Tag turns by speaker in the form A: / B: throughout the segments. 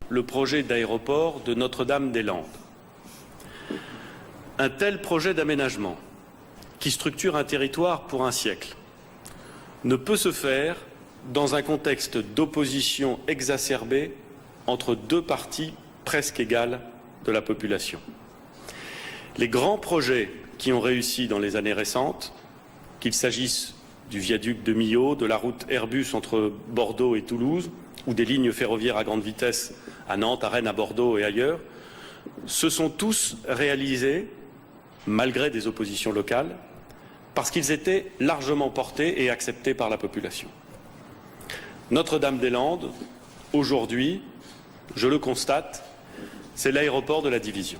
A: le projet d'aéroport de Notre-Dame-des-Landes. Un tel projet d'aménagement, qui structure un territoire pour un siècle, ne peut se faire dans un contexte d'opposition exacerbée entre deux parties presque égales de la population. Les grands projets qui ont réussi dans les années récentes, qu'il s'agisse du viaduc de Millau, de la route Airbus entre Bordeaux et Toulouse, ou des lignes ferroviaires à grande vitesse à Nantes, à Rennes, à Bordeaux et ailleurs, se sont tous réalisés, malgré des oppositions locales, parce qu'ils étaient largement portés et acceptés par la population. Notre-Dame-des-Landes, aujourd'hui, je le constate, c'est l'aéroport de la division.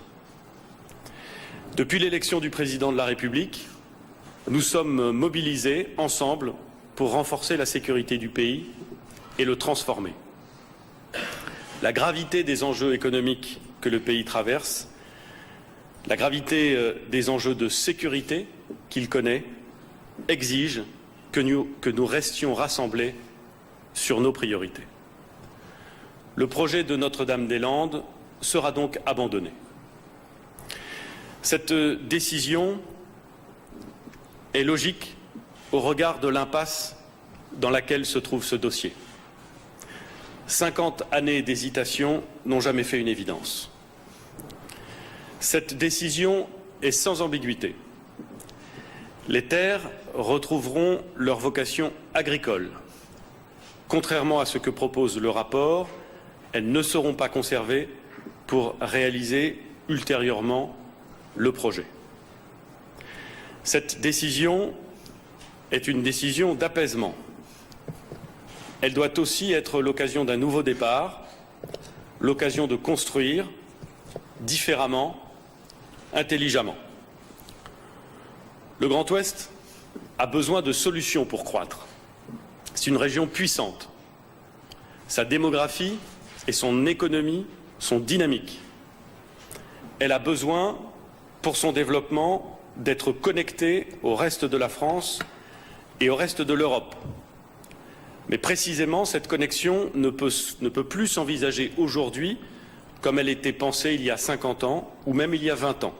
A: Depuis l'élection du président de la République, nous sommes mobilisés ensemble pour renforcer la sécurité du pays et le transformer. La gravité des enjeux économiques que le pays traverse, la gravité des enjeux de sécurité qu'il connaît, exige que nous restions rassemblés sur nos priorités. Le projet de Notre-Dame-des-Landes sera donc abandonné. Cette décision est logique au regard de l'impasse dans laquelle se trouve ce dossier. 50 années d'hésitation n'ont jamais fait une évidence. Cette décision est sans ambiguïté. Les terres retrouveront leur vocation agricole. Contrairement à ce que propose le rapport, elles ne seront pas conservées pour réaliser ultérieurement le projet. Cette décision est une décision d'apaisement. Elle doit aussi être l'occasion d'un nouveau départ, l'occasion de construire différemment, intelligemment. Le Grand Ouest a besoin de solutions pour croître. C'est une région puissante. Sa démographie et son économie sont dynamiques. Elle a besoin, pour son développement, d'être connectée au reste de la France et au reste de l'Europe. Mais précisément, cette connexion ne peut plus s'envisager aujourd'hui comme elle était pensée il y a 50 ans ou même il y a 20 ans.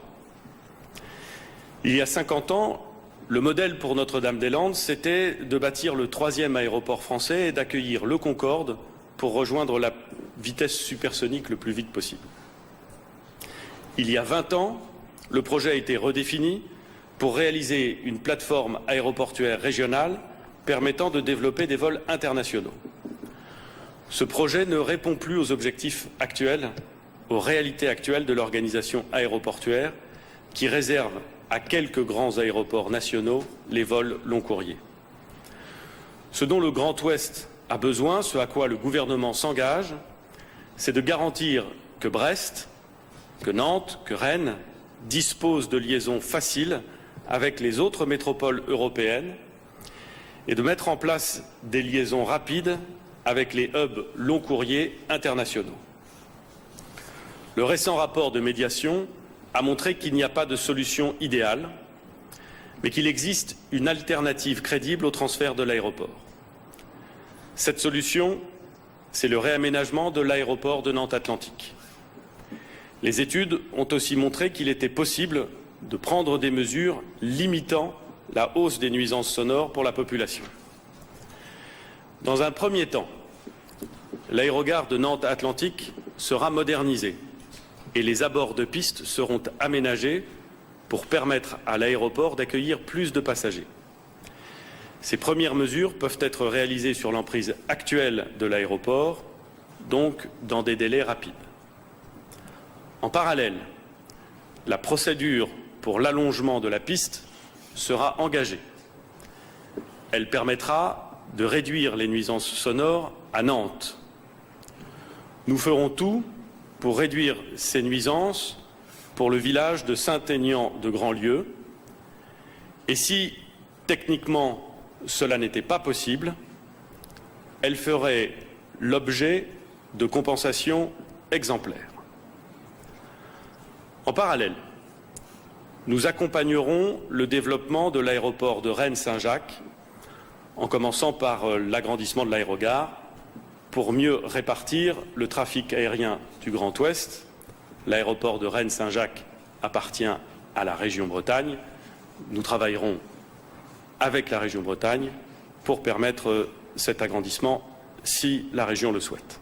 A: Il y a 50 ans, le modèle pour Notre-Dame-des-Landes, c'était de bâtir le 3e aéroport français et d'accueillir le Concorde pour rejoindre la vitesse supersonique le plus vite possible. Il y a 20 ans, le projet a été redéfini pour réaliser une plateforme aéroportuaire régionale permettant de développer des vols internationaux. Ce projet ne répond plus aux objectifs actuels, aux réalités actuelles de l'organisation aéroportuaire qui réserve à quelques grands aéroports nationaux les vols long courriers. Ce dont le Grand Ouest a besoin, ce à quoi le gouvernement s'engage, c'est de garantir que Brest, que Nantes, que Rennes disposent de liaisons faciles avec les autres métropoles européennes et de mettre en place des liaisons rapides avec les hubs long courriers internationaux. Le récent rapport de médiation a montré qu'il n'y a pas de solution idéale, mais qu'il existe une alternative crédible au transfert de l'aéroport. Cette solution, c'est le réaménagement de l'aéroport de Nantes-Atlantique. Les études ont aussi montré qu'il était possible de prendre des mesures limitant la hausse des nuisances sonores pour la population. Dans un premier temps, l'aérogare de Nantes-Atlantique sera modernisé et les abords de piste seront aménagés pour permettre à l'aéroport d'accueillir plus de passagers. Ces premières mesures peuvent être réalisées sur l'emprise actuelle de l'aéroport, donc dans des délais rapides. En parallèle, la procédure pour l'allongement de la piste sera engagée. Elle permettra de réduire les nuisances sonores à Nantes. Nous ferons tout pour réduire ces nuisances pour le village de Saint-Aignan de Grandlieu. Et si, techniquement, cela n'était pas possible, elle ferait l'objet de compensations exemplaires. En parallèle, nous accompagnerons le développement de l'aéroport de Rennes-Saint-Jacques, en commençant par l'agrandissement de l'aérogare, pour mieux répartir le trafic aérien du Grand Ouest. L'aéroport de Rennes-Saint-Jacques appartient à la région Bretagne. Nous travaillerons avec la région Bretagne pour permettre cet agrandissement si la région le souhaite.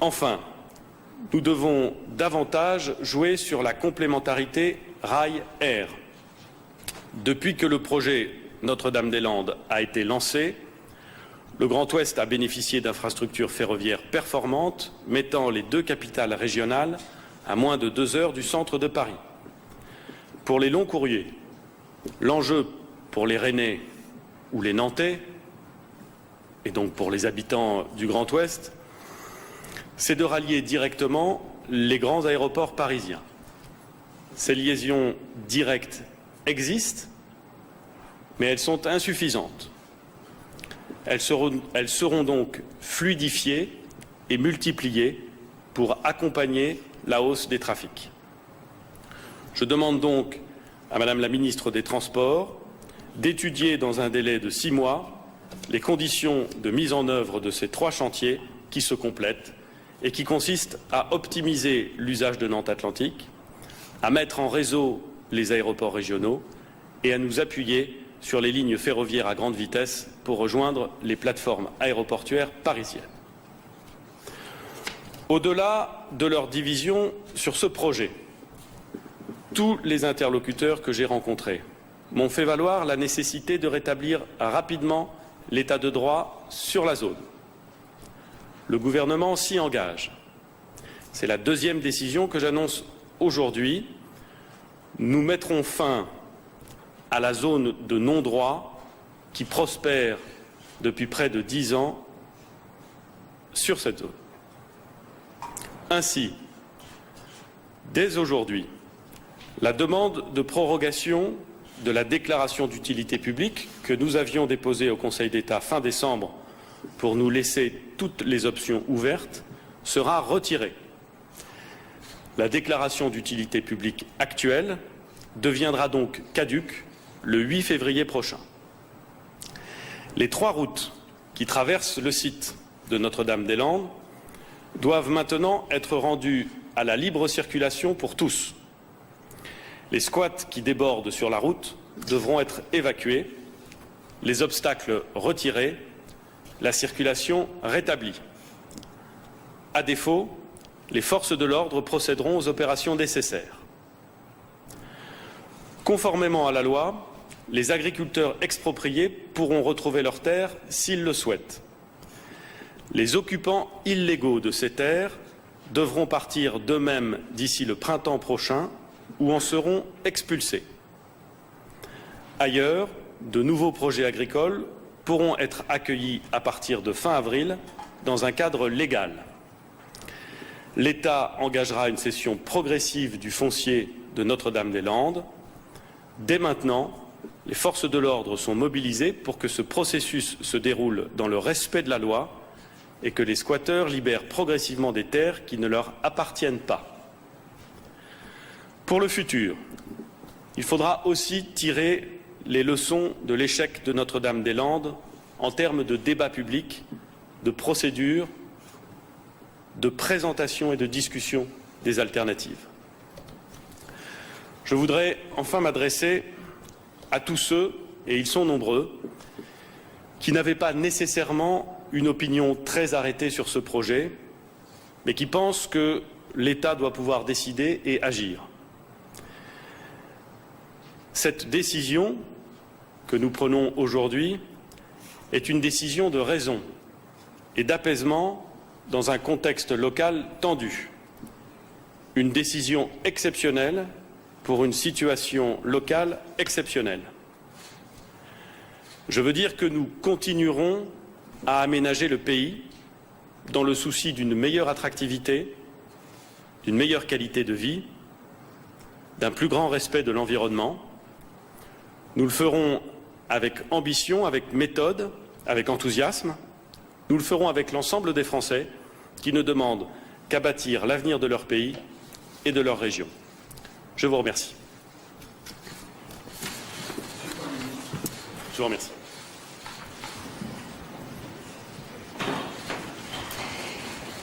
A: Enfin, nous devons davantage jouer sur la complémentarité rail-air. Depuis que le projet Notre-Dame-des-Landes a été lancé, le Grand Ouest a bénéficié d'infrastructures ferroviaires performantes, mettant les deux capitales régionales à moins de 2 heures du centre de Paris. Pour les longs courriers, l'enjeu pour les Rennais ou les Nantais, et donc pour les habitants du Grand Ouest, c'est de rallier directement les grands aéroports parisiens. Ces liaisons directes existent, mais elles sont insuffisantes. Elles seront donc fluidifiées et multipliées pour accompagner la hausse des trafics. Je demande donc à Madame la Ministre des Transports d'étudier dans un délai de 6 mois les conditions de mise en œuvre de ces 3 chantiers qui se complètent et qui consistent à optimiser l'usage de Nantes Atlantique, à mettre en réseau les aéroports régionaux et à nous appuyer sur les lignes ferroviaires à grande vitesse pour rejoindre les plateformes aéroportuaires parisiennes. Au-delà de leur division sur ce projet, tous les interlocuteurs que j'ai rencontrés m'ont fait valoir la nécessité de rétablir rapidement l'état de droit sur la zone. Le gouvernement s'y engage. C'est la deuxième décision que j'annonce aujourd'hui. Nous mettrons fin à la zone de non-droit qui prospère depuis près de 10 ans sur cette zone. Ainsi, dès aujourd'hui, la demande de prorogation de la déclaration d'utilité publique que nous avions déposée au Conseil d'État fin décembre pour nous laisser toutes les options ouvertes sera retirée. La déclaration d'utilité publique actuelle deviendra donc caduque le 8 février prochain. Les 3 routes qui traversent le site de Notre-Dame-des-Landes doivent maintenant être rendues à la libre circulation pour tous. Les squats qui débordent sur la route devront être évacués, les obstacles retirés, la circulation rétablie. À défaut, les forces de l'ordre procéderont aux opérations nécessaires. Conformément à la loi, les agriculteurs expropriés pourront retrouver leurs terres s'ils le souhaitent. Les occupants illégaux de ces terres devront partir d'eux-mêmes d'ici le printemps prochain ou en seront expulsés. Ailleurs, de nouveaux projets agricoles pourront être accueillis à partir de fin avril dans un cadre légal. L'État engagera une cession progressive du foncier de Notre-Dame-des-Landes. Dès maintenant, les forces de l'ordre sont mobilisées pour que ce processus se déroule dans le respect de la loi et que les squatteurs libèrent progressivement des terres qui ne leur appartiennent pas. Pour le futur, il faudra aussi tirer les leçons de l'échec de Notre-Dame-des-Landes en termes de débat public, de procédure, de présentation et de discussion des alternatives. Je voudrais enfin m'adresser à tous ceux, et ils sont nombreux, qui n'avaient pas nécessairement une opinion très arrêtée sur ce projet, mais qui pensent que l'État doit pouvoir décider et agir. Cette décision que nous prenons aujourd'hui est une décision de raison et d'apaisement dans un contexte local tendu. Une décision exceptionnelle pour une situation locale exceptionnelle. Je veux dire que nous continuerons à aménager le pays dans le souci d'une meilleure attractivité, d'une meilleure qualité de vie, d'un plus grand respect de l'environnement. Nous le ferons avec ambition, avec méthode, avec enthousiasme. Nous le ferons avec l'ensemble des Français qui ne demandent qu'à bâtir l'avenir de leur pays et de leur région. Je vous remercie. Je vous remercie.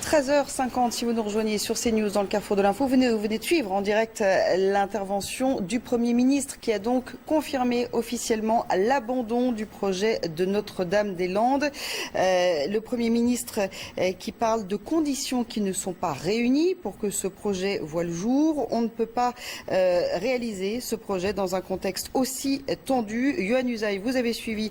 B: 13h50, si vous nous rejoignez sur CNews dans le Carrefour de l'Info, vous venez de suivre en direct l'intervention du Premier ministre qui a donc confirmé officiellement l'abandon du projet de Notre-Dame-des-Landes. Le Premier ministre qui parle de conditions qui ne sont pas réunies pour que ce projet voie le jour. On ne peut pas réaliser ce projet dans un contexte aussi tendu. Yohann Usaï, vous avez suivi